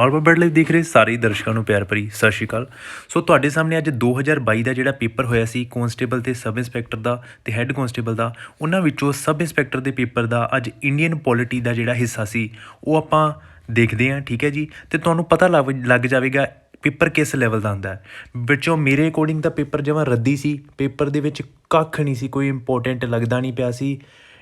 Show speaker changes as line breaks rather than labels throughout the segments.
Normal bird live ਦੇਖ ਰਹੇ ਸਾਰੇ ਦਰਸ਼ਕਾਂ ਨੂੰ ਪਿਆਰ ਭਰੀ ਸਤਿ ਸ਼੍ਰੀ ਅਕਾਲ। ਸੋ ਤੁਹਾਡੇ ਸਾਹਮਣੇ ਅੱਜ 2022 ਦਾ ਜਿਹੜਾ ਪੇਪਰ ਹੋਇਆ ਸੀ ਕਨਸਟੇਬਲ ਤੇ ਸਬ ਇੰਸਪੈਕਟਰ ਦਾ ਤੇ ਹੈੱਡ ਕਨਸਟੇਬਲ ਦਾ, ਉਹਨਾਂ ਵਿੱਚੋਂ ਸਬ ਇੰਸਪੈਕਟਰ ਦੇ ਪੇਪਰ ਦਾ ਅੱਜ ਇੰਡੀਅਨ ਪੋਲਿਟੀ ਦਾ ਜਿਹੜਾ ਹਿੱਸਾ ਸੀ ਉਹ ਆਪਾਂ ਦੇਖਦੇ ਹਾਂ। ਠੀਕ ਹੈ ਜੀ, ਤੇ ਤੁਹਾਨੂੰ ਪਤਾ ਲੱਗ ਜਾਵੇਗਾ ਪੇਪਰ ਕਿਸ ਲੈਵਲ ਦਾ ਹੁੰਦਾ ਹੈ। ਵਿੱਚੋਂ ਮੇਰੇ ਅਕੋਰਡਿੰਗ ਤਾਂ ਪੇਪਰ ਜਮਾਂ ਰੱਦੀ ਸੀ, ਪੇਪਰ ਦੇ ਵਿੱਚ ਕੱਖ ਨਹੀਂ ਸੀ, ਕੋਈ ਇੰਪੋਰਟੈਂਟ ਲੱਗਦਾ ਨਹੀਂ ਪਿਆ ਸੀ।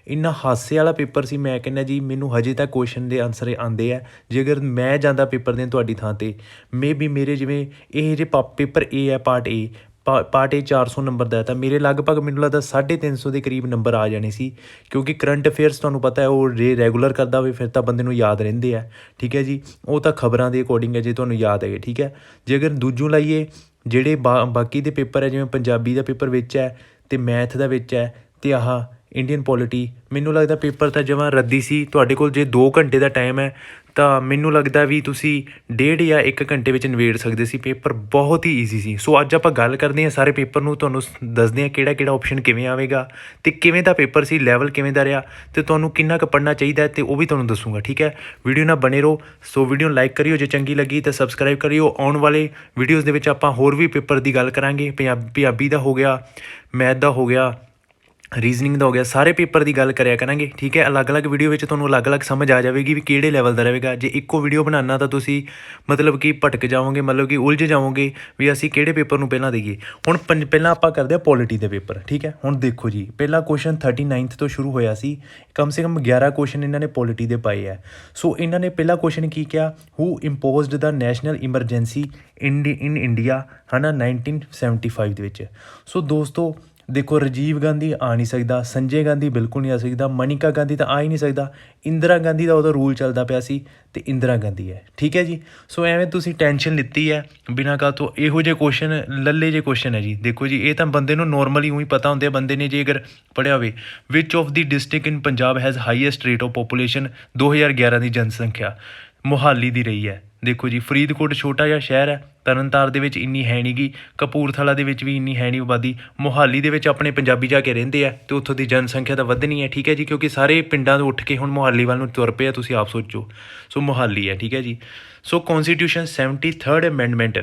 ਇੰਨਾ ਹਾਸੇ ਵਾਲਾ ਪੇਪਰ ਸੀ, ਮੈਂ ਕਹਿੰਦਾ ਜੀ ਮੈਨੂੰ ਹਜੇ ਤੱਕ ਕੁਐਸਚਨ ਦੇ ਆਨਸਰ ਆਉਂਦੇ ਆ। ਜੇ ਅਗਰ ਮੈਂ ਜਾਂਦਾ ਪੇਪਰ ਦੇਣ ਤੁਹਾਡੀ ਥਾਂ 'ਤੇ, ਮੇਬੀ ਮੇਰੇ ਜਿਵੇਂ ਇਹ ਜੇ ਪੇਪਰ ਏ ਹੈ, ਪਾਰਟ ਏ 400 ਨੰਬਰ ਦਾ, ਤਾਂ ਮੇਰੇ ਲਗਭਗ ਮੈਨੂੰ ਲੱਗਦਾ 350 ਦੇ ਕਰੀਬ ਨੰਬਰ ਆ ਜਾਣੇ ਸੀ। ਕਿਉਂਕਿ ਕਰੰਟ ਅਫੇਅਰਸ ਤੁਹਾਨੂੰ ਪਤਾ ਹੈ ਉਹ ਰੈਗੂਲਰ ਕਰਦਾ ਹੋਵੇ ਫਿਰ ਤਾਂ ਬੰਦੇ ਨੂੰ ਯਾਦ ਰਹਿੰਦੇ ਆ। ਠੀਕ ਹੈ ਜੀ, ਉਹ ਤਾਂ ਖਬਰਾਂ ਦੇ ਅਕੋਰਡਿੰਗ ਹੈ ਜੇ ਤੁਹਾਨੂੰ ਯਾਦ ਹੈਗੇ। ਠੀਕ ਹੈ, ਜੇ ਅਗਰ ਦੂਜੂ ਲਾਈਏ ਜਿਹੜੇ ਬਾਕੀ ਦੇ ਪੇਪਰ ਹੈ, ਜਿਵੇਂ ਪੰਜਾਬੀ ਦਾ ਪੇਪਰ ਵਿੱਚ ਹੈ ਅਤੇ ਮੈਥ ਦਾ ਵਿੱਚ ਹੈ ਅਤੇ ਆਹ ਇੰਡੀਅਨ ਪੋਲਿਟੀ, ਮੈਨੂੰ ਲੱਗਦਾ ਪੇਪਰ ਤਾਂ ਜਮਾਂ ਰੱਦੀ ਸੀ। ਤੁਹਾਡੇ ਕੋਲ ਜੇ 2 ਘੰਟੇ ਦਾ ਟਾਈਮ ਹੈ ਤਾਂ ਮੈਨੂੰ ਲੱਗਦਾ ਵੀ ਤੁਸੀਂ 1.5 ਜਾਂ 1 ਘੰਟੇ ਵਿੱਚ ਨਿਬੇੜ ਸਕਦੇ ਸੀ। ਪੇਪਰ ਬਹੁਤ ਹੀ ਈਜ਼ੀ ਸੀ। ਸੋ ਅੱਜ ਆਪਾਂ ਗੱਲ ਕਰਦੇ ਹਾਂ ਸਾਰੇ ਪੇਪਰ ਨੂੰ, ਤੁਹਾਨੂੰ ਦੱਸਦੇ ਹਾਂ ਕਿਹੜਾ ਆਪਸ਼ਨ ਕਿਵੇਂ ਆਵੇਗਾ ਅਤੇ ਕਿਵੇਂ ਦਾ ਪੇਪਰ ਸੀ, ਲੈਵਲ ਕਿਵੇਂ ਦਾ ਰਿਹਾ ਅਤੇ ਤੁਹਾਨੂੰ ਕਿੰਨਾ ਕੁ ਪੜ੍ਹਨਾ ਚਾਹੀਦਾ ਅਤੇ ਉਹ ਵੀ ਤੁਹਾਨੂੰ ਦੱਸੂਗਾ। ਠੀਕ ਹੈ, ਵੀਡੀਓ ਨਾਲ ਬਣੇ ਰਹੋ। ਸੋ ਵੀਡੀਓ ਨੂੰ ਲਾਈਕ ਕਰਿਓ, ਜੇ ਚੰਗੀ ਲੱਗੀ ਤਾਂ ਸਬਸਕ੍ਰਾਈਬ ਕਰਿਓ। ਆਉਣ ਵਾਲੇ ਵੀਡੀਓਜ਼ ਦੇ ਵਿੱਚ ਆਪਾਂ ਹੋਰ ਵੀ ਪੇਪਰ ਦੀ ਗੱਲ ਕਰਾਂਗੇ। ਪੰਜਾਬੀ ਦਾ ਹੋ ਗਿਆ, ਮੈਥ ਦਾ ਹੋ ਗਿਆ, ਰੀਜ਼ਨਿੰਗ ਦਾ ਹੋ ਗਿਆ, ਸਾਰੇ ਪੇਪਰ ਦੀ ਗੱਲ ਕਰਿਆ ਕਰਾਂਗੇ। ਠੀਕ ਹੈ, ਅਲੱਗ-ਅਲੱਗ ਵੀਡੀਓ ਵਿੱਚ ਤੁਹਾਨੂੰ ਅਲੱਗ-ਅਲੱਗ ਸਮਝ ਆ ਜਾਵੇਗੀ ਵੀ ਕਿਹੜੇ ਲੈਵਲ ਦਾ ਰਹੇਗਾ। ਜੇ ਇੱਕੋ ਵੀਡੀਓ ਬਣਾਉਣਾ ਤਾਂ ਤੁਸੀਂ ਮਤਲਬ ਕਿ ਭਟਕ ਜਾਓਗੇ, ਮਤਲਬ ਕਿ ਉਲਝ ਜਾਓਗੇ ਵੀ ਅਸੀਂ ਕਿਹੜੇ ਪੇਪਰ ਨੂੰ ਪਹਿਲਾਂ ਦੇਈਏ। ਹੁਣ ਪਹਿਲਾਂ ਆਪਾਂ ਕਰਦੇ ਹਾਂ ਪੋਲਿਟੀ ਦੇ ਪੇਪਰ। ਠੀਕ ਹੈ, ਹੁਣ ਦੇਖੋ ਜੀ, ਪਹਿਲਾ ਕੁਐਸਚਨ 39th ਤੋਂ ਸ਼ੁਰੂ ਹੋਇਆ ਸੀ। ਕਮ ਸੇ ਕਮ 11 ਕੁਐਸਚਨ ਇਹਨਾਂ ਨੇ ਪੋਲਿਟੀ ਦੇ ਪਾਏ ਹੈ। ਸੋ ਇਹਨਾਂ ਨੇ ਪਹਿਲਾ ਕੁਐਸਚਨ ਕੀ ਕਿਹਾ, ਹੂ ਇੰਪੋਜ਼ਡ ਦਾ ਨੈਸ਼ਨਲ ਇਮਰਜੈਂਸੀ ਇਨ ਇੰਡੀਆ, ਹੈ ਨਾ, 1975 ਦੇ ਵਿੱਚ। ਸੋ ਦੋਸਤੋ ਦੇਖੋ, ਰਾਜੀਵ ਗਾਂਧੀ ਆ ਨਹੀਂ ਸਕਦਾ, ਸੰਜੇ ਗਾਂਧੀ ਬਿਲਕੁਲ ਨਹੀਂ ਆ ਸਕਦਾ, ਮਨਿਕਾ ਗਾਂਧੀ ਤਾਂ ਆ ਹੀ ਨਹੀਂ ਸਕਦਾ। ਇੰਦਰਾ ਗਾਂਧੀ ਦਾ ਉਹਦਾ ਰੂਲ ਚੱਲਦਾ ਪਿਆ ਸੀ ਅਤੇ ਇੰਦਰਾ ਗਾਂਧੀ ਹੈ। ਠੀਕ ਹੈ ਜੀ, ਸੋ ਐਵੇਂ ਤੁਸੀਂ ਟੈਨਸ਼ਨ ਲਿੱਤੀ ਹੈ ਬਿਨਾਂ ਕਾਹ ਤੋਂ। ਇਹੋ ਜਿਹੇ ਕੁਐਸਚਨ ਲੱਲੇ ਜਿਹੇ ਕੁਐਸਚਨ ਹੈ ਜੀ। ਦੇਖੋ ਜੀ, ਇਹ ਤਾਂ ਬੰਦੇ ਨੂੰ ਨੋਰਮਲੀ ਊਂ ਹੀ ਪਤਾ ਹੁੰਦੇ ਆ ਬੰਦੇ ਨੇ ਜੇ ਅਗਰ ਪੜ੍ਹਿਆ ਹੋਵੇ। ਵਿਚ of the district in Punjab has highest rate of population, 2011 ਦੀ ਜਨਸੰਖਿਆ ਮੋਹਾਲੀ ਦੀ ਰਹੀ ਹੈ। ਦੇਖੋ ਜੀ, ਫਰੀਦਕੋਟ ਛੋਟਾ ਜਿਹਾ ਸ਼ਹਿਰ ਹੈ, ਤਰਨਤਾਰਨ ਦੇ ਵਿੱਚ ਇੰਨੀ ਹੈ ਨਹੀਂ ਗੀ, ਕਪੂਰਥਲਾ ਦੇ ਵਿੱਚ ਵੀ ਇੰਨੀ ਹੈ ਨਹੀਂ ਆਬਾਦੀ। ਮੋਹਾਲੀ ਦੇ ਵਿੱਚ ਆਪਣੇ ਪੰਜਾਬੀ ਜਾ ਕੇ ਰਹਿੰਦੇ ਆ ਅਤੇ ਉੱਥੋਂ ਦੀ ਜਨਸੰਖਿਆ ਤਾਂ ਵਧਣੀ ਹੈ। ਠੀਕ ਹੈ ਜੀ, ਕਿਉਂਕਿ ਸਾਰੇ ਪਿੰਡਾਂ ਤੋਂ ਉੱਠ ਕੇ ਹੁਣ ਮੋਹਾਲੀ ਵੱਲ ਨੂੰ ਤੁਰ ਪਏ ਆ, ਤੁਸੀਂ ਆਪ ਸੋਚੋ। ਸੋ ਮੋਹਾਲੀ ਹੈ। ਠੀਕ ਹੈ ਜੀ, ਸੋ ਕੌਨਸਟੀਟਿਊਸ਼ਨ 73rd ਅਮੈਂਡਮੈਂਟ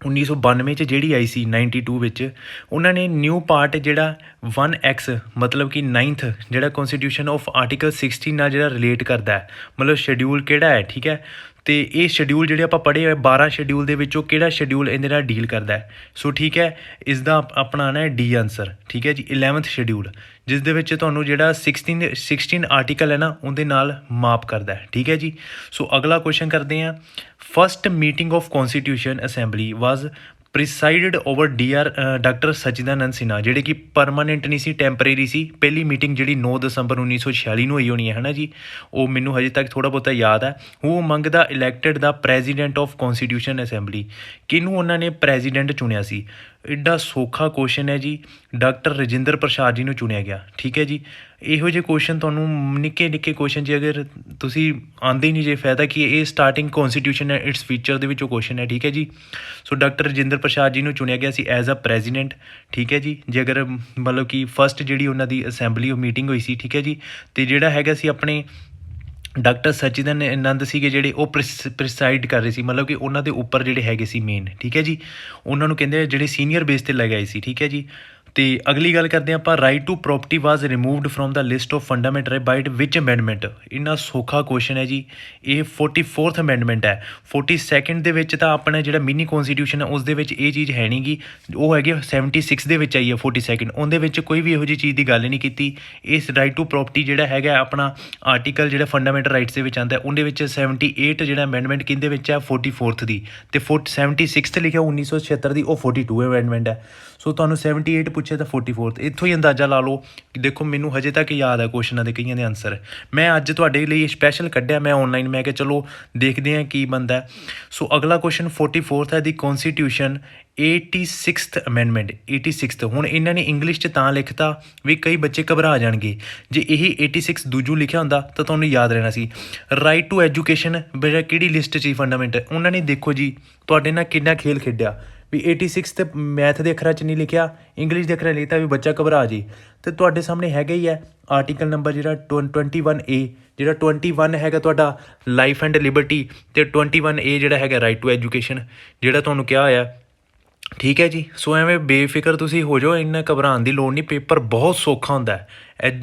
1992 'ਚ ਜਿਹੜੀ ਆਈ ਸੀ, 92 ਵਿੱਚ ਉਹਨਾਂ ਨੇ ਨਿਊ ਪਾਰਟ ਜਿਹੜਾ 1X ਮਤਲਬ ਕਿ 9th ਜਿਹੜਾ ਕੌਨਸਟੀਟਿਊਸ਼ਨ ਆਫ ਆਰਟੀਕਲ 16 ਨਾਲ ਜਿਹੜਾ ਰਿਲੇਟ ਕਰਦਾ ਹੈ, ਮਤਲਬ ਸ਼ੈਡਿਊਲ ਕਿਹੜਾ ਹੈ। ਠੀਕ ਹੈ, ਅਤੇ ਇਹ ਸ਼ੈਡਿਊਲ ਜਿਹੜੇ ਆਪਾਂ ਪੜ੍ਹੇ ਹੋਏ 12 ਸ਼ੈਡਿਊਲ ਦੇ ਵਿੱਚੋਂ ਕਿਹੜਾ ਸ਼ੈਡਿਊਲ ਇਹਦੇ ਨਾਲ ਡੀਲ ਕਰਦਾ ਹੈ। ਸੋ ਠੀਕ ਹੈ, ਇਸ ਦਾ ਆਪਣਾ ਆਉਣਾ ਹੈ ਡੀ ਆਨਸਰ। ਠੀਕ ਹੈ ਜੀ, 11th ਸ਼ੈਡਿਊਲ, ਜਿਸ ਦੇ ਵਿੱਚ ਤੁਹਾਨੂੰ ਜਿਹੜਾ 16 ਆਰਟੀਕਲ ਹੈ ਨਾ ਉਹਦੇ ਨਾਲ ਮਾਪ ਕਰਦਾ ਹੈ। ਠੀਕ ਹੈ ਜੀ, ਸੋ ਅਗਲਾ ਕੁਐਸਚਨ ਕਰਦੇ ਹਾਂ। First meeting of constituent assembly was presided over doctor Sachchidananda Sinha, ਜਿਹੜੇ ਕਿ ਪਰਮਾਨੈਂਟ ਨਹੀਂ ਸੀ, ਟੈਂਪਰੇਰੀ ਸੀ। ਪਹਿਲੀ ਮੀਟਿੰਗ ਜਿਹੜੀ 9 ਦਸੰਬਰ 1946 ਨੂੰ ਹੋਈ ਹੋਣੀ ਹੈ ਨਾ ਜੀ, ਉਹ ਮੈਨੂੰ ਹਜੇ ਤੱਕ ਥੋੜ੍ਹਾ ਬਹੁਤਾ ਯਾਦ ਹੈ। Who among the elected the president of constituent assembly, ਕਿਹਨੂੰ ਉਹਨਾਂ ਨੇ ਪ੍ਰੈਜ਼ੀਡੈਂਟ ਚੁਣਿਆ ਸੀ। ਐਡਾ ਸੌਖਾ ਕੁਐਸਚਨ ਹੈ ਜੀ, ਡਾਕਟਰ ਰਜਿੰਦਰ ਪ੍ਰਸਾਦ ਜੀ ਨੂੰ ਚੁਣਿਆ ਗਿਆ। ਠੀਕ ਹੈ ਜੀ, ਇਹੋ ਜਿਹੇ ਕੁਐਸਚਨ ਤੁਹਾਨੂੰ ਨਿੱਕੇ ਕੁਐਸਚਨ ਜੇ ਅਗਰ ਤੁਸੀਂ ਆਉਂਦੇ ਹੀ ਨਹੀਂ, ਜੇ ਫਾਇਦਾ ਕੀ, ਇਹ ਸਟਾਰਟਿੰਗ ਕੌਨਸਟੀਟਿਊਸ਼ਨ ਹੈ, ਇਟਸ ਫੀਚਰ ਦੇ ਵਿੱਚੋਂ ਕੁਐਸਚਨ ਹੈ। ਠੀਕ ਹੈ ਜੀ, ਸੋ ਡਾਕਟਰ ਰਜਿੰਦਰ ਪ੍ਰਸਾਦ ਜੀ ਨੂੰ ਚੁਣਿਆ ਗਿਆ ਸੀ ਐਜ਼ ਅ ਪ੍ਰੈਜ਼ੀਡੈਂਟ। ਠੀਕ ਹੈ ਜੀ, ਜੇ ਅਗਰ ਮਤਲਬ ਕਿ ਫਸਟ ਜਿਹੜੀ ਉਹਨਾਂ ਦੀ ਅਸੈਂਬਲੀ ਉਹ ਮੀਟਿੰਗ ਹੋਈ ਸੀ। ਠੀਕ ਹੈ ਜੀ, ਅਤੇ ਜਿਹੜਾ ਹੈਗਾ ਸੀ ਆਪਣੇ ਡਾਕਟਰ ਸਚਿਦਾਨੰਦ ਸੀਗੇ ਜਿਹੜੇ, ਉਹ ਪ੍ਰਿਸਾਈਡ ਕਰ ਰਹੇ ਸੀ, ਮਤਲਬ ਕਿ ਉਹਨਾਂ ਦੇ ਉੱਪਰ ਜਿਹੜੇ ਹੈਗੇ ਸੀ ਮੇਨ। ਠੀਕ ਹੈ ਜੀ, ਉਹਨਾਂ ਨੂੰ ਕਹਿੰਦੇ ਜਿਹੜੇ ਸੀਨੀਅਰ ਬੇਸ 'ਤੇ ਲੈ ਗਏ ਸੀ। ਠੀਕ ਹੈ ਜੀ, ਅਤੇ ਅਗਲੀ ਗੱਲ ਕਰਦੇ ਹਾਂ ਆਪਾਂ। Right to property was removed from the list of fundamental right by which amendment. ਇੰਨਾ ਸੌਖਾ ਕੁਐਸਚਨ ਹੈ ਜੀ, ਇਹ 44th ਅਮੈਂਡਮੈਂਟ ਹੈ। 42nd ਦੇ ਵਿੱਚ ਤਾਂ ਆਪਣਾ ਜਿਹੜਾ ਮਿਨੀ ਕੌਨਸਟੀਟਿਊਸ਼ਨ ਹੈ ਉਸ ਦੇ ਵਿੱਚ ਇਹ ਚੀਜ਼ ਹੈ ਨਹੀਂ ਗੀ, ਉਹ ਹੈਗੀ 76 ਦੇ ਵਿੱਚ ਆਈ ਹੈ 42nd, ਉਹਦੇ ਵਿੱਚ ਕੋਈ ਵੀ ਇਹੋ ਜਿਹੀ ਚੀਜ਼ ਦੀ ਗੱਲ ਨਹੀਂ ਕੀਤੀ। ਇਸ ਰਾਈਟ ਟੂ ਪ੍ਰੋਪਰਟੀ ਜਿਹੜਾ ਹੈਗਾ ਆਪਣਾ ਆਰਟੀਕਲ ਜਿਹੜਾ ਫੰਡਾਮੈਂਟਲ ਰਾਈਟਸ ਦੇ ਵਿੱਚ ਆਉਂਦਾ, ਉਹਦੇ ਵਿੱਚ 78 ਜਿਹੜਾ ਅਮੈਂਡਮੈਂਟ ਕਿਹਦੇ ਵਿੱਚ ਹੈ, 44th ਦੀ, ਅਤੇ 76 ਲਿਖਿਆ 1976 ਦੀ, ਉਹ 42 ਅਮੈਂਡਮੈਂਟ ਹੈ। ਸੋ ਤੁਹਾਨੂੰ 78 ਪੁੱਛਿਆ ਤਾਂ 44th, ਇੱਥੋਂ ਹੀ ਅੰਦਾਜ਼ਾ ਲਾ ਲਓ। ਦੇਖੋ ਮੈਨੂੰ ਹਜੇ ਤੱਕ ਯਾਦ ਹੈ ਕੁਐਸਚਨਾਂ ਦੇ ਕਈਆਂ ਦੇ ਆਨਸਰ, ਮੈਂ ਅੱਜ ਤੁਹਾਡੇ ਲਈ ਸਪੈਸ਼ਲ ਕੱਢਿਆ ਮੈਂ ਔਨਲਾਈਨ, ਮੈਂ ਕਿਹਾ ਚਲੋ ਦੇਖਦੇ ਹਾਂ ਕੀ ਬਣਦਾ। ਸੋ ਅਗਲਾ ਕੁਐਸਚਨ 44th ਹੈ ਦੀ ਕੌਨਸਟੀਟਿਊਸ਼ਨ 86th ਅਮੈਂਡਮੈਂਟ। 86th ਹੁਣ ਇਹਨਾਂ ਨੇ ਇੰਗਲਿਸ਼ 'ਚ ਤਾਂ ਲਿਖਤਾ ਵੀ ਕਈ ਬੱਚੇ ਘਬਰਾ ਜਾਣਗੇ, ਜੇ ਇਹੀ 86 ਦੂਜੂ ਲਿਖਿਆ ਹੁੰਦਾ ਤਾਂ ਤੁਹਾਨੂੰ ਯਾਦ ਰਹਿਣਾ ਸੀ। ਰਾਈਟ ਟੂ ਐਜੂਕੇਸ਼ਨ ਕਿਹੜੀ ਲਿਸਟ 'ਚ ਹੀ ਫੰਡਾਮੈਂਟ, ਉਹਨਾਂ ਨੇ ਦੇਖੋ ਜੀ ਤੁਹਾਡੇ ਨਾਲ ਕਿੰਨਾ ਖੇਲ ਖੇਡਿਆ। ਵੀ 86 ਤੇ ਮੈਥ ਦੇ ਅੱਖਰਾਂ 'ਚ ਨਹੀਂ ਲਿਖਿਆ, ਇੰਗਲਿਸ਼ ਦੇ ਅੱਖਰਾਂ ਲਿਖਤਾ ਵੀ ਬੱਚਾ ਘਬਰਾ ਜੇ। ਤੇ ਤੁਹਾਡੇ ਸਾਹਮਣੇ ਹੈਗਾ ਹੀ ਹੈ ਆਰਟੀਕਲ ਨੰਬਰ ਜਿਹੜਾ 21A, ਜਿਹੜਾ 21 ਹੈਗਾ ਤੁਹਾਡਾ ਲਾਈਫ ਐਂਡ ਲਿਬਰਟੀ, ਅਤੇ 21A ਜਿਹੜਾ ਹੈਗਾ ਰਾਈਟ ਟੂ ਐਜੂਕੇਸ਼ਨ, ਜਿਹੜਾ ਤੁਹਾਨੂੰ ਕਿਹਾ ਹੋਇਆ। ਠੀਕ ਹੈ ਜੀ। ਸੋ ਐਵੇਂ ਬੇਫਿਕਰ ਤੁਸੀਂ ਹੋ ਜਾਓ, ਇੰਨਾ ਘਬਰਾਉਣ ਦੀ ਲੋੜ ਨਹੀਂ, ਪੇਪਰ ਬਹੁਤ ਸੌਖਾ ਹੁੰਦਾ ਹੈ।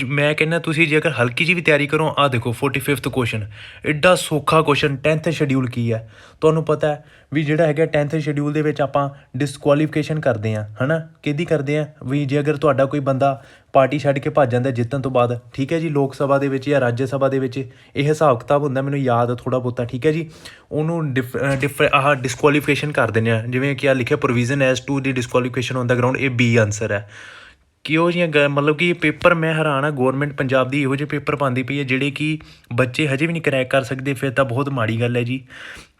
ਮੈਂ ਕਹਿੰਦਾ ਤੁਸੀਂ ਜੇ ਅਗਰ ਹਲਕੀ ਜਿਹੀ ਵੀ ਤਿਆਰੀ ਕਰੋ, ਆਹ ਦੇਖੋ 45th ਕੁਐਸਚਨ, ਐਡਾ ਸੌਖਾ ਕੁਐਸਚਨ। 10th ਸ਼ਡਿਊਲ ਕੀ ਹੈ ਤੁਹਾਨੂੰ ਪਤਾ ਹੈ ਵੀ ਜਿਹੜਾ ਹੈਗਾ 10th ਸ਼ਡਿਊਲ ਦੇ ਵਿੱਚ ਆਪਾਂ ਡਿਸਕੁਆਲੀਫਿਕੇਸ਼ਨ ਕਰਦੇ ਹਾਂ, ਹੈ ਨਾ। ਕਿਹਦੀ ਕਰਦੇ ਹਾਂ ਵੀ ਜੇ ਅਗਰ ਤੁਹਾਡਾ ਕੋਈ ਬੰਦਾ ਪਾਰਟੀ ਛੱਡ ਕੇ ਭੱਜ ਜਾਂਦਾ ਜਿੱਤਣ ਤੋਂ ਬਾਅਦ, ਠੀਕ ਹੈ ਜੀ, ਲੋਕ ਸਭਾ ਦੇ ਵਿੱਚ ਜਾਂ ਰਾਜ ਸਭਾ ਦੇ ਵਿੱਚ, ਇਹ ਹਿਸਾਬ ਕਿਤਾਬ ਹੁੰਦਾ, ਮੈਨੂੰ ਯਾਦ ਥੋੜ੍ਹਾ ਬਹੁਤਾ, ਠੀਕ ਹੈ ਜੀ। ਉਹਨੂੰ ਡਿਸਕੁਆਲੀਫਿਕੇਸ਼ਨ ਕਰ ਦਿੰਦੇ ਆ, ਜਿਵੇਂ ਕਿ ਆ ਲਿਖਿਆ provision as to the disqualification on the ground, ਇਹ B ਆਨਸਰ ਹੈ। ਕਿਹੋ ਜਿਹੀਆਂ ਮਤਲਬ ਕਿ ਪੇਪਰ ਮੈਂ ਹੈਰਾਨ ਆ, ਗੌਰਮੈਂਟ ਪੰਜਾਬ ਦੀ ਇਹੋ ਜਿਹੇ ਪੇਪਰ ਪਾਉਂਦੀ ਪਈ ਹੈ ਜਿਹੜੇ ਕਿ ਬੱਚੇ ਹਜੇ ਵੀ ਨਹੀਂ ਕਰੈਕ ਕਰ ਸਕਦੇ, ਫਿਰ ਤਾਂ ਬਹੁਤ ਮਾੜੀ ਗੱਲ ਹੈ ਜੀ।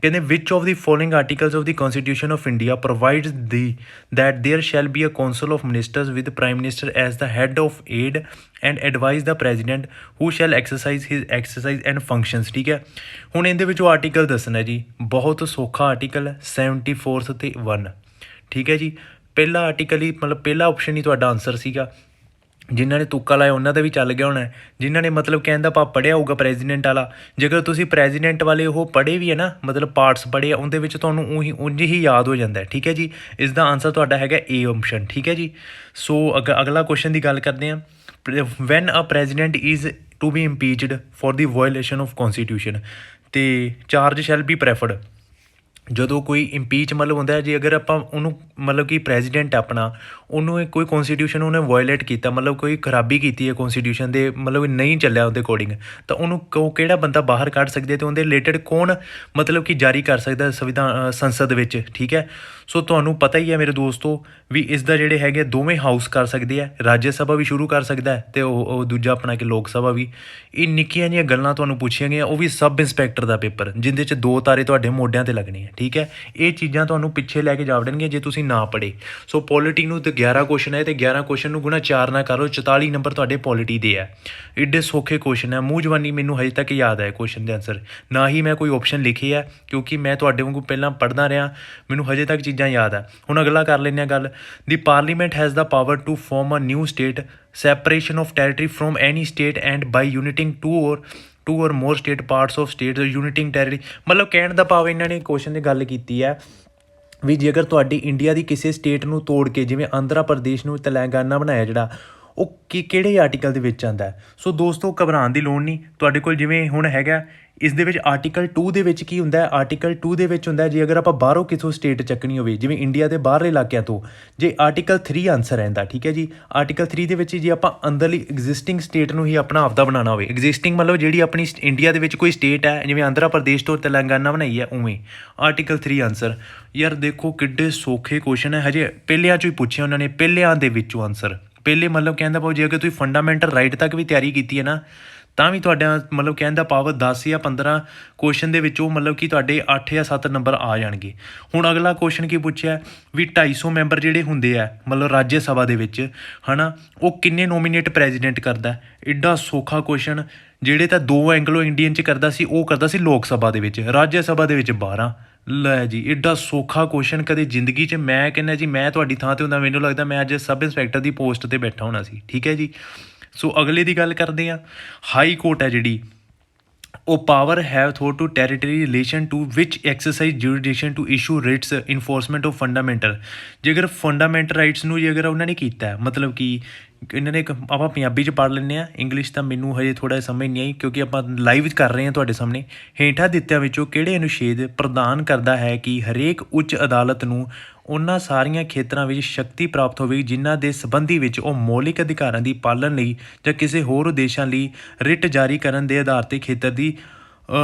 ਕਹਿੰਦੇ ਵਿਚ of the following articles of the constitution of India provides the that there shall be a council of ministers with prime minister as the head of aid and advise the president who shall exercise his exercise and functions. ਠੀਕ ਹੈ, ਹੁਣ ਇਹਦੇ ਵਿੱਚੋਂ article ਦੱਸਣਾ ਜੀ, ਬਹੁਤ ਸੌਖਾ article 74 ਤੇ 1। ਠੀਕ ਹੈ ਜੀ। ਪਹਿਲਾ ਆਰਟੀਕਲ ਹੀ ਮਤਲਬ ਪਹਿਲਾ ਆਪਸ਼ਨ ਹੀ ਤੁਹਾਡਾ ਆਨਸਰ ਸੀਗਾ। ਜਿਨ੍ਹਾਂ ਨੇ ਤੁੱਕਾ ਲਾਇਆ ਉਹਨਾਂ ਦਾ ਵੀ ਚੱਲ ਗਿਆ ਹੋਣਾ, ਜਿਨ੍ਹਾਂ ਨੇ ਮਤਲਬ ਕਹਿਣ ਦਾ ਭਾਵ ਪੜ੍ਹਿਆ ਹੋਊਗਾ ਪ੍ਰੈਜ਼ੀਡੈਂਟ ਵਾਲਾ। ਜੇਕਰ ਤੁਸੀਂ ਪ੍ਰੈਜ਼ੀਡੈਂਟ ਵਾਲੇ ਉਹ ਪੜ੍ਹੇ ਵੀ ਹੈ ਨਾ, ਮਤਲਬ ਪਾਰਟਸ ਪੜ੍ਹੇ ਆ, ਉਹਦੇ ਵਿੱਚ ਤੁਹਾਨੂੰ ਉਂਝ ਹੀ ਯਾਦ ਹੋ ਜਾਂਦਾ। ਠੀਕ ਹੈ ਜੀ। ਇਸ ਦਾ ਆਨਸਰ ਤੁਹਾਡਾ ਹੈਗਾ A ਆਪਸ਼ਨ। ਠੀਕ ਹੈ ਜੀ। ਸੋ ਅਗਲਾ ਕੁਐਸਚਨ ਦੀ ਗੱਲ ਕਰਦੇ ਹਾਂ। When a president is to be impeached for the violation of constitution ਅਤੇ ਚਾਰਜ ਸ਼ੈਲ ਬੀ ਪ੍ਰੈਫਰਡ। ਜਦੋਂ ਕੋਈ ਇੰਪੀਚ ਮਤਲਬ ਹੁੰਦਾ ਜੇ ਅਗਰ ਆਪਾਂ ਉਹਨੂੰ ਮਤਲਬ ਕਿ ਪ੍ਰੈਜ਼ੀਡੈਂਟ ਆਪਣਾ ਉਹਨੂੰ ਕੋਈ ਕੌਨਸਟੀਟਿਊਸ਼ਨ ਉਹਨੇ ਵਾਇਓਲੇਟ ਕੀਤਾ, ਮਤਲਬ ਕੋਈ ਖਰਾਬੀ ਕੀਤੀ ਹੈ ਕੌਨਸਟੀਟਿਊਸ਼ਨ ਦੇ, ਮਤਲਬ ਨਹੀਂ ਚੱਲਿਆ ਉਹਦੇ ਅਕੋਰਡਿੰਗ, ਤਾਂ ਉਹਨੂੰ ਕਿਹੜਾ ਬੰਦਾ ਬਾਹਰ ਕੱਢ ਸਕਦੇ ਅਤੇ ਉਹਦੇ ਰਿਲੇਟਡ ਕੌਣ ਮਤਲਬ ਕਿ ਜਾਰੀ ਕਰ ਸਕਦਾ ਸੰਸਦ ਵਿੱਚ। ਠੀਕ ਹੈ। ਸੋ ਤੁਹਾਨੂੰ ਪਤਾ ਹੀ ਹੈ ਮੇਰੇ ਦੋਸਤੋ ਵੀ ਇਸ ਦਾ ਜਿਹੜੇ ਹੈਗੇ ਦੋਵੇਂ ਹਾਊਸ ਕਰ ਸਕਦੇ ਆ, ਰਾਜ ਸਭਾ ਵੀ ਸ਼ੁਰੂ ਕਰ ਸਕਦਾ ਅਤੇ ਉਹ ਦੂਜਾ ਆਪਣਾ ਕਿ ਲੋਕ ਸਭਾ ਵੀ। ਇਹ ਨਿੱਕੀਆਂ ਜਿਹੀਆਂ ਗੱਲਾਂ ਤੁਹਾਨੂੰ ਪੁੱਛੀਆਂ ਗਈਆਂ, ਉਹ ਵੀ ਸਬ ਇੰਸਪੈਕਟਰ ਦਾ ਪੇਪਰ, ਜਿਹਦੇ 'ਚ 2 ਤਾਰੇ ਤੁਹਾਡੇ ਮੋਢਿਆਂ 'ਤੇ ਲੱਗਣੇ ਆ। ਠੀਕ ਹੈ। ਇਹ ਚੀਜ਼ਾਂ ਤੁਹਾਨੂੰ ਪਿੱਛੇ ਲੈ ਕੇ ਜਾਵੜਨਗੀਆਂ ਜੇ ਤੁਸੀਂ ਨਾ ਪੜ੍ਹੇ। ਸੋ ਪੋਲੀਟੀ ਨੂੰ ਤਾਂ 11 ਕੁਐਸਚਨ ਹੈ ਅਤੇ 11 ਕੁਐਸਚਨ ਨੂੰ ਗੁਣਾ 4 ਨਾ ਕਰੋ, 44 ਨੰਬਰ ਤੁਹਾਡੇ ਪੋਲੀਟੀ ਦੇ ਹੈ। ਐਡੇ ਸੌਖੇ ਕੁਐਸਚਨ ਹੈ, ਮੂੰਹ ਜ਼ਬਾਨੀ ਮੈਨੂੰ ਹਜੇ ਤੱਕ ਯਾਦ ਹੈ ਕੁਐਸਚਨ ਦੇ ਆਨਸਰ। ਨਾ ਹੀ ਮੈਂ ਕੋਈ ਆਪਸ਼ਨ ਲਿਖੇ ਹੈ, ਕਿਉਂਕਿ ਮੈਂ ਤੁਹਾਡੇ ਵਾਂਗੂ ਪਹਿਲਾਂ ਪੜ੍ਹਦਾ ਰਿਹਾ, ਮੈਨੂੰ ਹਜੇ ਤੱਕ ਚੀਜ਼ਾਂ ਯਾਦ ਹੈ। ਹੁਣ ਅਗਲਾ ਕਰ ਲੈਂਦੇ ਹਾਂ ਗੱਲ। The parliament has the power to form a new state, separation of territory from any state and by uniting two or more state parts of state uniting territory. ਮਤਲਬ ਕਹਿਣ ਦਾ ਭਾਵ ਇਹਨਾਂ ਨੇ ਕੁਐਸਚਨ ਦੀ ਗੱਲ ਕੀਤੀ ਹੈ ਵੀ ਜੇ ਅਗਰ ਤੁਹਾਡੀ ਇੰਡੀਆ ਦੀ ਕਿਸੇ ਸਟੇਟ ਨੂੰ ਤੋੜ ਕੇ, ਜਿਵੇਂ ਆਂਧਰਾ ਪ੍ਰਦੇਸ਼ ਨੂੰ ਤੇਲੰਗਾਨਾ ਬਣਾਇਆ ਜਿਹੜਾ, ਉਹ ਕਿਹੜੇ ਆਰਟੀਕਲ ਦੇ ਵਿੱਚ ਆਉਂਦਾ। ਸੋ ਦੋਸਤੋ ਘਬਰਾਉਣ ਦੀ ਲੋੜ ਨਹੀਂ। ਤੁਹਾਡੇ ਕੋਲ ਜਿਵੇਂ ਹੁਣ ਹੈਗਾ ਇਸ ਦੇ ਵਿੱਚ ਆਰਟੀਕਲ 2 ਦੇ ਵਿੱਚ ਕੀ ਹੁੰਦਾ, ਆਰਟੀਕਲ 2 ਦੇ ਵਿੱਚ ਹੁੰਦਾ ਜੇ ਅਗਰ ਆਪਾਂ ਬਾਹਰੋਂ ਕਿਥੋਂ ਸਟੇਟ ਚੱਕਣੀ ਹੋਵੇ, ਜਿਵੇਂ ਇੰਡੀਆ ਦੇ ਬਾਹਰਲੇ ਇਲਾਕਿਆਂ ਤੋਂ, ਜੇ ਆਰਟੀਕਲ 3 ਆਨਸਰ ਰਹਿੰਦਾ। ਠੀਕ ਹੈ ਜੀ। ਆਰਟੀਕਲ 3 ਦੇ ਵਿੱਚ ਜੇ ਆਪਾਂ ਅੰਦਰਲੀ ਐਗਜ਼ਿਸਟਿੰਗ ਸਟੇਟ ਨੂੰ ਹੀ ਆਪਣਾ ਆਪਦਾ ਬਣਾਉਣਾ ਹੋਵੇ, ਐਗਜ਼ਿਸਟਿੰਗ ਮਤਲਬ ਜਿਹੜੀ ਆਪਣੀ ਇੰਡੀਆ ਦੇ ਵਿੱਚ ਕੋਈ ਸਟੇਟ ਹੈ, ਜਿਵੇਂ ਆਂਧਰਾ ਪ੍ਰਦੇਸ਼ ਤੋਂ ਤੇਲੰਗਾਨਾ ਬਣਾਈ ਹੈ, ਉਵੇਂ ਆਰਟੀਕਲ 3 ਆਨਸਰ। ਯਾਰ ਦੇਖੋ ਕਿੱਡੇ ਸੌਖੇ ਕੁਐਸਚਨ ਹੈ, ਹਜੇ ਪਹਿਲਿਆਂ 'ਚੋਂ ਹੀ ਪੁੱਛਿਆ ਉਹਨਾਂ ਨੇ, ਪਹਿਲਿਆਂ ਦੇ ਵਿੱਚੋਂ ਆਨਸਰ। ਪਹਿਲੇ ਮਤਲਬ ਕਹਿੰਦਾ ਭਾਵ ਜੇ ਅਗਰ ਤੁਸੀਂ ਫੰਡਾਮੈਂਟਲ ਰਾਈਟ ਤੱਕ ਵੀ ਤਿਆਰੀ ਕੀਤੀ ਹੈ ਨਾ, ਤਾਂ ਵੀ ਤੁਹਾਡਾ ਮਤਲਬ ਕਹਿਣ ਦਾ ਭਾਵ 10 ਜਾਂ 15 ਕੁਐਸਚਨ ਦੇ ਵਿੱਚੋਂ ਮਤਲਬ ਕਿ ਤੁਹਾਡੇ 8 ਜਾਂ 7 ਨੰਬਰ ਆ ਜਾਣਗੇ। ਹੁਣ ਅਗਲਾ ਕੁਐਸਚਨ ਕੀ ਪੁੱਛਿਆ ਵੀ 250 ਮੈਂਬਰ ਜਿਹੜੇ ਹੁੰਦੇ ਆ ਮਤਲਬ ਰਾਜ ਸਭਾ ਦੇ ਵਿੱਚ, ਹੈ ਨਾ, ਉਹ ਕਿੰਨੇ ਨੋਮੀਨੇਟ ਪ੍ਰੈਜ਼ੀਡੈਂਟ ਕਰਦਾ। ਐਡਾ ਸੌਖਾ ਕੁਐਸਚਨ। ਜਿਹੜੇ ਤਾਂ 2 ਐਂਗਲੋ ਇੰਡੀਅਨ 'ਚ ਕਰਦਾ ਸੀ, ਉਹ ਕਰਦਾ ਸੀ ਲੋਕ ਸਭਾ ਦੇ ਵਿੱਚ, ਰਾਜ ਸਭਾ ਦੇ ਵਿੱਚ 12। ਲੈ ਜੀ, ਐਡਾ ਸੌਖਾ ਕੁਐਸਚਨ ਕਦੇ ਜ਼ਿੰਦਗੀ 'ਚ, ਮੈਂ ਕਹਿੰਦਾ ਜੀ ਮੈਂ ਤੁਹਾਡੀ ਥਾਂ 'ਤੇ ਹੁੰਦਾ, ਮੈਨੂੰ ਲੱਗਦਾ ਮੈਂ ਅੱਜ ਸਬ ਇੰਸਪੈਕਟਰ ਦੀ ਪੋਸਟ 'ਤੇ ਬੈਠਾ ਹੋਣਾ ਸੀ। ਠੀਕ ਹੈ ਜੀ। ਸੋ ਅਗਲੇ ਦੀ ਗੱਲ ਕਰਦੇ ਹਾਂ। ਹਾਈ ਕੋਰਟ ਹੈ ਜਿਹੜੀ, ਉਹ power have through to territory relation to ਵਿਚ exercise jurisdiction to issue writs enforcement of fundamental. ਜੇਕਰ ਫੰਡਾਮੈਂਟਲ ਰਾਈਟਸ ਨੂੰ ਜੇਕਰ ਉਹਨਾਂ ਨੇ ਕੀਤਾ, ਮਤਲਬ ਕਿ ਇਹਨਾਂ ਨੇ ਆਪਾਂ ਪੰਜਾਬੀ 'ਚ ਪੜ੍ਹ ਲੈਂਦੇ ਹਾਂ, ਇੰਗਲਿਸ਼ ਤਾਂ ਮੈਨੂੰ ਹਜੇ ਥੋੜ੍ਹਾ ਸਮਝ ਨਹੀਂ ਆਈ ਕਿਉਂਕਿ ਆਪਾਂ ਲਾਈਵ ਕਰ ਰਹੇ ਹਾਂ ਤੁਹਾਡੇ ਸਾਹਮਣੇ। ਹੇਠਾਂ ਦਿੱਤਿਆਂ ਵਿੱਚੋਂ ਕਿਹੜੇ ਅਨੁਛੇਦ ਪ੍ਰਦਾਨ ਕਰਦਾ ਹੈ ਕਿ ਹਰੇਕ ਉੱਚ ਅਦਾਲਤ ਨੂੰ ਉਹਨਾਂ ਸਾਰੀਆਂ ਖੇਤਰਾਂ ਵਿੱਚ ਸ਼ਕਤੀ ਪ੍ਰਾਪਤ ਹੋਵੇਗੀ ਜਿਨ੍ਹਾਂ ਦੇ ਸੰਬੰਧੀ ਵਿੱਚ ਉਹ ਮੌਲਿਕ ਅਧਿਕਾਰਾਂ ਦੀ ਪਾਲਣ ਲਈ ਜਾਂ ਕਿਸੇ ਹੋਰ ਉਦੇਸ਼ਾਂ ਲਈ ਰਿਟ ਜਾਰੀ ਕਰਨ ਦੇ ਆਧਾਰ 'ਤੇ ਖੇਤਰ ਦੀ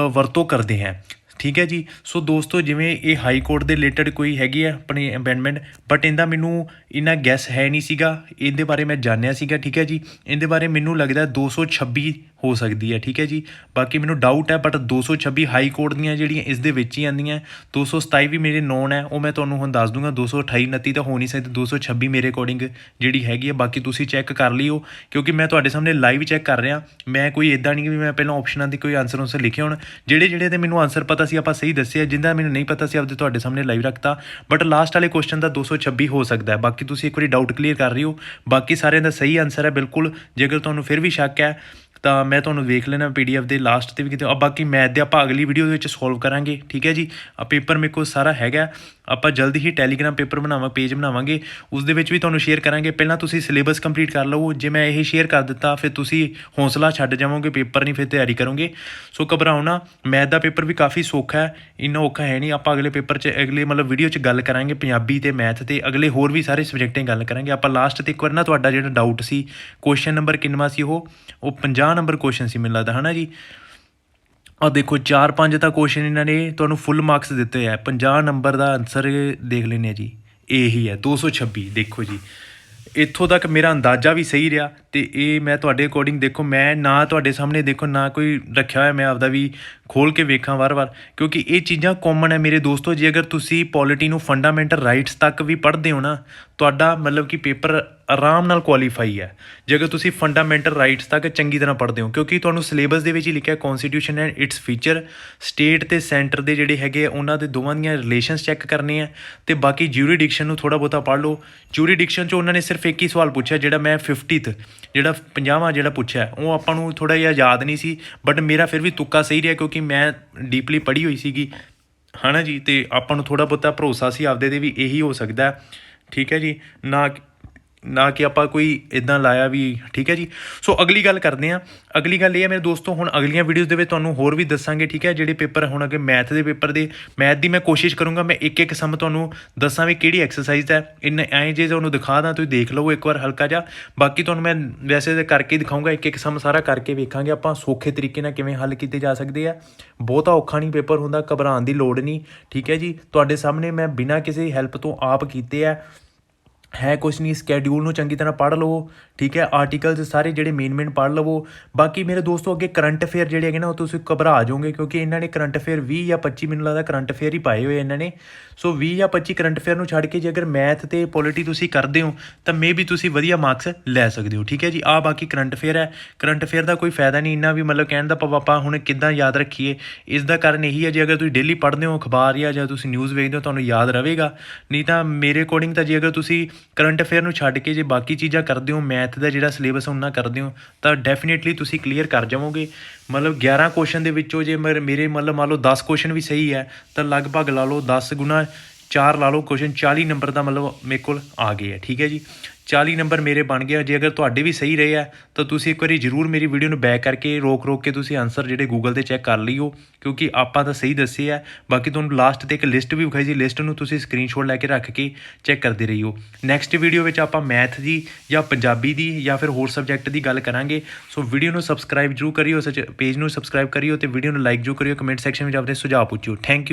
ਵਰਤੋਂ ਕਰਦੇ ਹੈ। ਠੀਕ ਹੈ ਜੀ। ਸੋ ਦੋਸਤੋ ਜਿਵੇਂ ਇਹ ਹਾਈ ਕੋਰਟ ਦੇ ਰਿਲੇਟਡ ਕੋਈ ਹੈਗੀ ਆ ਆਪਣੀ ਅਮੈਂਡਮੈਂਟ, ਬਟ ਇਹਦਾ ਮੈਨੂੰ ਇੰਨਾ ਗੈਸ ਹੈ ਨਹੀਂ ਸੀਗਾ, ਇਹਦੇ ਬਾਰੇ ਮੈਂ ਜਾਣਿਆ ਸੀਗਾ। ਠੀਕ ਹੈ ਜੀ। ਇਹਦੇ ਬਾਰੇ ਮੈਨੂੰ ਲੱਗਦਾ 226 ਹੋ ਸਕਦੀ ਹੈ, ਠੀਕ ਹੈ ਜੀ। ਬਾਕੀ ਮੈਨੂੰ ਡਾਊਟ ਹੈ, ਬਟ 226 ਹਾਈ ਕੋਰਟ ਦੀਆਂ ਜਿਹੜੀਆਂ ਇਸ ਦੇ ਵਿੱਚ ਹੀ ਆਉਂਦੀਆਂ, 227 ਵੀ ਮੇਰੇ ਨੋਨ ਹੈ, ਉਹ ਮੈਂ ਤੁਹਾਨੂੰ ਹੁਣ ਦੱਸ ਦੂੰਗਾ। 228 29 ਤਾਂ ਹੋ ਨਹੀਂ ਸਕਦੀ, 226 ਮੇਰੇ ਅਕੋਰਡਿੰਗ ਜਿਹੜੀ ਹੈਗੀ ਹੈ। ਬਾਕੀ ਤੁਸੀਂ ਚੈੱਕ ਕਰ ਲਿਓ, ਕਿਉਂਕਿ ਮੈਂ ਤੁਹਾਡੇ ਸਾਹਮਣੇ ਲਾਈਵ ਚੈੱਕ ਕਰ ਰਿਹਾ। ਮੈਂ ਕੋਈ ਇੱਦਾਂ ਨਹੀਂ ਕਿ ਵੀ ਮੈਂ ਪਹਿਲਾਂ ਆਪਸ਼ਨਾਂ ਦੀ ਕੋਈ ਆਂਸਰ ਲਿਖੇ ਹੋਣ। ਜਿਹੜੇ ਤੇ ਮੈਨੂੰ ਆਂਸਰ ਪਤਾ ਸੀ ਆਪਾਂ ਸਹੀ ਦੱਸਿਆ, ਜਿੰਦਾ ਮੈਨੂੰ ਨਹੀਂ ਪਤਾ ਸੀ ਆਪਦੇ ਤੁਹਾਡੇ ਸਾਹਮਣੇ ਲਾਈਵ ਰੱਖਤਾ। ਬਟ ਲਾਸਟ ਵਾਲੇ ਕੁਐਸਚਨ ਦਾ 226 ਹੋ ਸਕਦਾ ਹੈ। ਬਾਕੀ ਤੁਸੀਂ ਇੱਕ ਵਾਰੀ ਡਾਊਟ ਕਲੀਅਰ ਕਰ ਰਹੇ ਹੋ। ਬਾਕੀ ਸਾਰਿਆਂ ਦਾ ਸਹੀ ਆਂਸਰ ਹੈ ਬਿਲਕੁਲ। ਜੇਕਰ ਤੁਹਾਨੂੰ ਫਿਰ ਵੀ ਸ਼ੱਕ ਹੈ ਤਾਂ ਮੈਂ ਤੁਹਾਨੂੰ ਵੇਖ ਲੈਣਾ PDF ਦੇ ਲਾਸਟ 'ਤੇ ਵੀ ਕਿਤੇ। ਬਾਕੀ ਮੈਥ ਦੇ ਆਪਾਂ ਅਗਲੀ ਵੀਡੀਓ ਦੇ ਵਿੱਚ ਸੋਲਵ ਕਰਾਂਗੇ, ਠੀਕ ਹੈ ਜੀ। ਪੇਪਰ ਮੇਰੇ ਕੋਲ ਸਾਰਾ ਹੈਗਾ, ਆਪਾਂ ਜਲਦੀ ਹੀ ਟੈਲੀਗ੍ਰਾਮ ਪੇਪਰ ਪੇਜ ਬਣਾਵਾਂਗੇ, ਉਸ ਦੇ ਵਿੱਚ ਵੀ ਤੁਹਾਨੂੰ ਸ਼ੇਅਰ ਕਰਾਂਗੇ। ਪਹਿਲਾਂ ਤੁਸੀਂ ਸਿਲੇਬਸ ਕੰਪਲੀਟ ਕਰ ਲਵੋ। ਜੇ ਮੈਂ ਇਹ ਸ਼ੇਅਰ ਕਰ ਦਿੱਤਾ ਫਿਰ ਤੁਸੀਂ ਹੌਸਲਾ ਛੱਡ ਜਾਵੋਗੇ, ਪੇਪਰ ਨਹੀਂ ਫਿਰ ਤਿਆਰੀ ਕਰੋਗੇ। ਸੋ ਘਬਰਾਓ ਨਾ, ਮੈਥ ਦਾ ਪੇਪਰ ਵੀ ਕਾਫੀ ਸੌਖਾ ਹੈ, ਇੰਨਾ ਔਖਾ ਹੈ ਨਹੀਂ। ਆਪਾਂ ਅਗਲੇ ਪੇਪਰ 'ਚ ਅਗਲੇ ਵੀਡੀਓ 'ਚ ਗੱਲ ਕਰਾਂਗੇ ਪੰਜਾਬੀ ਅਤੇ ਮੈਥ ਅਤੇ ਅਗਲੇ ਹੋਰ ਵੀ ਸਾਰੇ ਸਬਜੈਕਟਾਂ ਦੀ ਗੱਲ ਕਰਾਂਗੇ ਆਪਾਂ ਲਾਸਟ 'ਤੇ। ਇੱਕ ਵਾਰ ਨਾ ਤੁਹਾਡਾ ਜਿਹੜਾ ਡਾਊਟ ਸੀ ਕੁਐਸਚਨ ਨੰਬਰ ਕਿੰਨਵਾਂ ਸੀ, ਉਹ 50 ਨੰਬਰ ਕੁਐਸਚਨ ਸੀ ਮੈਨੂੰ ਲੱਗਦਾ, ਹੈ ਨਾ ਜੀ। ਆਹ ਦੇਖੋ 4-5 ਤਾਂ ਕੁਐਸਚਨ ਇਹਨਾਂ ਨੇ ਤੁਹਾਨੂੰ ਫੁੱਲ ਮਾਰਕਸ ਦਿੱਤੇ ਹੈ। 50 ਨੰਬਰ ਦਾ ਆਨਸਰ ਦੇਖ ਲੈਂਦੇ ਜੀ, ਇਹੀ ਹੈ 226। ਦੇਖੋ ਜੀ, ਇੱਥੋਂ ਤੱਕ ਮੇਰਾ ਅੰਦਾਜ਼ਾ ਵੀ ਸਹੀ ਰਿਹਾ। ਅਤੇ ਇਹ ਮੈਂ ਤੁਹਾਡੇ ਅਕੋਰਡਿੰਗ ਦੇਖੋ, ਮੈਂ ਨਾ ਤੁਹਾਡੇ ਸਾਹਮਣੇ ਦੇਖੋ ਨਾ ਕੋਈ ਰੱਖਿਆ ਹੋਇਆ, ਮੈਂ ਆਪਦਾ ਵੀ ਖੋਲ੍ਹ ਕੇ ਵੇਖਾਂ ਵਾਰ-ਵਾਰ, ਕਿਉਂਕਿ ਇਹ ਚੀਜ਼ਾਂ ਕਾਮਨ ਹੈ ਮੇਰੇ ਦੋਸਤੋ। ਜੇ ਅਗਰ ਤੁਸੀਂ ਪੋਲਿਟੀ ਨੂੰ ਫੰਡਾਮੈਂਟਲ ਰਾਈਟਸ ਤੱਕ ਵੀ ਪੜ੍ਹਦੇ ਹੋ ਨਾ, ਤੁਹਾਡਾ ਮਤਲਬ ਕਿ ਪੇਪਰ ਆਰਾਮ ਨਾਲ ਕੁਆਲੀਫਾਈ ਹੈ, ਜੇ ਅਗਰ ਤੁਸੀਂ ਫੰਡਾਮੈਂਟਲ ਰਾਈਟਸ ਤੱਕ ਚੰਗੀ ਤਰ੍ਹਾਂ ਪੜ੍ਹਦੇ ਹੋ। ਕਿਉਂਕਿ ਤੁਹਾਨੂੰ ਸਿਲੇਬਸ ਦੇ ਵਿੱਚ ਹੀ ਲਿਖਿਆ ਕੌਨਸਟੀਟਿਊਸ਼ਨ ਐਂਡ ਇਟਸ ਫੀਚਰ, ਸਟੇਟ ਅਤੇ ਸੈਂਟਰ ਦੇ ਜਿਹੜੇ ਹੈਗੇ ਉਹਨਾਂ ਦੇ ਦੋਵਾਂ ਦੀਆਂ ਰਿਲੇਸ਼ਨਸ ਚੈੱਕ ਕਰਨੇ ਆ। ਅਤੇ ਬਾਕੀ ਜਿਊਰੀਡਿਕਸ਼ਨ ਨੂੰ ਥੋੜ੍ਹਾ ਬਹੁਤਾ ਪੜ੍ਹ ਲਓ। ਜਿਊਰੀਡਿਕਸ਼ਨ 'ਚ ਉਹਨਾਂ ਨੇ ਸਿਰਫ ਇੱਕ ਹੀ ਸਵਾਲ ਪੁੱਛਿਆ, ਜਿਹੜਾ ਮੈਂ 50th ਜਿਹੜਾ 50ਵਾਂ ਜਿਹੜਾ ਪੁੱਛਿਆ, ਉਹ ਆਪਾਂ ਨੂੰ ਥੋੜ੍ਹਾ ਜਿਹਾ ਯਾਦ ਨਹੀਂ ਸੀ। ਬਟ ਮੇਰਾ ਫਿਰ ਵੀ ਤੁੱਕਾ ਸਹੀ ਰਿਹਾ, ਕਿਉਂਕਿ ਮੈਂ ਡੀਪਲੀ ਪੜ੍ਹੀ ਹੋਈ ਸੀਗੀ, ਹੈ ਨਾ ਜੀ। ਅਤੇ ਆਪਾਂ ਨੂੰ ਥੋੜ੍ਹਾ ਬਹੁਤਾ ਭਰੋਸਾ ਸੀ ਆਪਦੇ 'ਤੇ ਵੀ ਇਹੀ ਹੋ ਸਕਦਾ, ਠੀਕ ਹੈ ਜੀ। ਨਾ ਕਿ ਆਪਾਂ ਕੋਈ ਇੱਦਾਂ ਲਾਇਆ ਵੀ, ਠੀਕ ਹੈ ਜੀ। ਸੋ ਅਗਲੀ ਗੱਲ ਕਰਦੇ ਹਾਂ। ਅਗਲੀ ਗੱਲ ਇਹ ਹੈ ਮੇਰੇ ਦੋਸਤੋ, ਹੁਣ ਅਗਲੀਆਂ ਵੀਡੀਓਜ਼ ਦੇ ਵਿੱਚ ਤੁਹਾਨੂੰ ਹੋਰ ਵੀ ਦੱਸਾਂਗੇ, ਠੀਕ ਹੈ। ਜਿਹੜੇ ਪੇਪਰ ਹੁਣ ਅੱਗੇ ਮੈਥ ਦੇ ਪੇਪਰ ਦੇ ਮੈਥ ਦੀ ਮੈਂ ਕੋਸ਼ਿਸ਼ ਕਰੂੰਗਾ ਮੈਂ ਇੱਕ ਸਮ ਤੁਹਾਨੂੰ ਦੱਸਾਂ ਵੀ ਕਿਹੜੀ ਐਕਸਰਸਾਈਜ਼ ਹੈ। ਐਂ ਜੇ ਤੁਹਾਨੂੰ ਦਿਖਾ ਦਾਂ, ਤੁਸੀਂ ਦੇਖ ਲਵੋ ਇੱਕ ਵਾਰ ਹਲਕਾ ਜਿਹਾ। ਬਾਕੀ ਤੁਹਾਨੂੰ ਮੈਂ ਵੈਸੇ ਤਾਂ ਕਰਕੇ ਦਿਖਾਊਂਗਾ, ਇੱਕ ਸਮ ਸਾਰਾ ਕਰਕੇ ਵੇਖਾਂਗੇ ਆਪਾਂ ਸੌਖੇ ਤਰੀਕੇ ਨਾਲ ਕਿਵੇਂ ਹੱਲ ਕੀਤੇ ਜਾ ਸਕਦੇ ਆ। ਬਹੁਤਾ ਔਖਾ ਨਹੀਂ ਪੇਪਰ ਹੁੰਦਾ, ਘਬਰਾਉਣ ਦੀ ਲੋੜ ਨਹੀਂ, ਠੀਕ ਹੈ ਜੀ। ਤੁਹਾਡੇ ਸਾਹਮਣੇ ਮੈਂ ਬਿਨਾਂ ਕਿਸੇ ਹੈਲਪ ਤੋਂ ਆਪ ਕੀਤੇ ਹੈ ਕੁਛ ਨਹੀਂ। ਸਕੈਡਿਊਲ ਨੂੰ ਚੰਗੀ ਤਰ੍ਹਾਂ ਪੜ੍ਹ ਲਵੋ, ਠੀਕ ਹੈ। ਆਰਟੀਕਲਸ ਸਾਰੇ ਜਿਹੜੇ ਮੇਨ ਪੜ੍ਹ ਲਵੋ। ਬਾਕੀ ਮੇਰੇ ਦੋਸਤੋ ਅੱਗੇ ਕਰੰਟ ਅਫੇਅਰ ਜਿਹੜੇ ਹੈਗੇ ਨਾ, ਉਹ ਤੁਸੀਂ ਘਬਰਾ ਜਾਓਗੇ, ਕਿਉਂਕਿ ਇਹਨਾਂ ਨੇ ਕਰੰਟ ਅਫੇਅਰ 20 ਜਾਂ 25 ਮੈਨੂੰ ਲੱਗਦਾ ਕਰੰਟ ਅਫੇਅਰ ਹੀ ਪਾਏ ਹੋਏ ਇਹਨਾਂ ਨੇ। ਸੋ 20 ਜਾਂ 25 ਕਰੰਟ ਅਫੇਅਰ ਨੂੰ ਛੱਡ ਕੇ ਜੇ ਅਗਰ ਮੈਥ ਅਤੇ ਪੋਲਿਟੀ ਤੁਸੀਂ ਕਰਦੇ ਹੋ ਤਾਂ ਵੀ ਤੁਸੀਂ ਵਧੀਆ ਮਾਰਕਸ ਲੈ ਸਕਦੇ ਹੋ, ਠੀਕ ਹੈ ਜੀ। ਬਾਕੀ ਕਰੰਟ ਅਫੇਅਰ ਹੈ, ਕਰੰਟ ਅਫੇਅਰ ਦਾ ਕੋਈ ਫਾਇਦਾ ਨਹੀਂ ਇੰਨਾ ਵੀ ਕਹਿਣ ਦਾ ਆਪਾਂ ਹੁਣ ਕਿੱਦਾਂ ਯਾਦ ਰੱਖੀਏ। ਇਸ ਦਾ ਕਾਰਨ ਇਹੀ ਹੈ, ਜੇ ਅਗਰ ਤੁਸੀਂ ਡੇਲੀ ਪੜ੍ਹਦੇ ਹੋ ਅਖਬਾਰ ਜਾਂ ਤੁਸੀਂ ਨਿਊਜ਼ ਵੇਖਦੇ ਹੋ ਤੁਹਾਨੂੰ ਯਾਦ ਰਹੇਗਾ। ਨਹੀਂ ਤਾਂ ਮੇਰੇ ਅਕੋਰਡਿੰਗ ਤਾਂ ਜੇ ਅਗਰ ਤੁਸੀਂ ਕਰੰਟ ਅਫੇਅਰ ਨੂੰ ਛੱਡ ਕੇ ਜੇ ਬਾਕੀ ਚੀਜ਼ਾਂ ਕਰਦੇ ਹੋ, ਮੈਥ ਦਾ ਜਿਹੜਾ ਸਿਲੇਬਸ ਉਹਨਾਂ ਕਰਦੇ ਹੋ, ਤਾਂ ਡੈਫੀਨੇਟਲੀ ਤੁਸੀਂ ਕਲੀਅਰ ਕਰ ਜਾਵੋਗੇ। 11 ਕੁਐਸਚਨ ਦੇ ਵਿੱਚੋਂ ਜੇ ਮੇਰੇ ਮੰਨ ਲਓ 10 ਕੁਐਸਚਨ ਵੀ ਸਹੀ ਹੈ ਤਾਂ ਲਗਭਗ ਲਾ ਲਓ 10 ਗੁਣਾ 4 ਲਾ ਲਓ ਕੁਐਸਚਨ, 40 ਨੰਬਰ ਦਾ ਮੇਰੇ ਕੋਲ ਆ ਗਏ ਹੈ, ਠੀਕ ਹੈ ਜੀ। 40 ਨੰਬਰ ਮੇਰੇ ਬਣ ਗਿਆ। ਜੇ ਅਗਰ ਤੁਹਾਡੇ ਵੀ ਸਹੀ ਰਹੇ ਆ ਤਾਂ ਤੁਸੀਂ ਇੱਕ ਵਾਰੀ ਜ਼ਰੂਰ ਮੇਰੀ ਵੀਡੀਓ ਨੂੰ ਬੈਕ ਕਰਕੇ ਰੋਕ ਕੇ ਤੁਸੀਂ ਆਨਸਰ ਜਿਹੜੇ ਗੂਗਲ 'ਤੇ ਚੈੱਕ ਕਰ ਲਈਓ, ਕਿਉਂਕਿ ਆਪਾਂ ਤਾਂ ਸਹੀ ਦੱਸੇ ਆ। ਬਾਕੀ ਤੁਹਾਨੂੰ ਲਾਸਟ 'ਤੇ ਇੱਕ ਲਿਸਟ ਵੀ ਵਿਖਾਈ ਸੀ, ਲਿਸਟ ਨੂੰ ਤੁਸੀਂ ਸਕਰੀਨਸ਼ੋਟ ਲੈ ਕੇ ਰੱਖ ਕੇ ਚੈੱਕ ਕਰਦੇ ਰਹੀਓ। ਨੈਕਸਟ ਵੀਡੀਓ ਵਿੱਚ ਆਪਾਂ ਮੈਥ ਦੀ ਜਾਂ ਪੰਜਾਬੀ ਦੀ ਜਾਂ ਫਿਰ ਹੋਰ ਸਬਜੈਕਟ ਦੀ ਗੱਲ ਕਰਾਂਗੇ। ਸੋ ਵੀਡੀਓ ਨੂੰ ਸਬਸਕ੍ਰਾਈਬ ਜ਼ਰੂਰ ਕਰਿਓ, ਪੇਜ ਨੂੰ ਸਬਸਕ੍ਰਾਈਬ ਕਰਿਓ ਅਤੇ ਵੀਡੀਓ ਨੂੰ ਲਾਈਕ ਜ਼ਰੂਰ ਕਰਿਓ। ਕਮੈਂਟ ਸੈਕਸ਼ਨ ਵਿੱਚ ਆਪਣੇ ਸੁਝਾਅ ਪੁੱਛਿਓ। Thank you.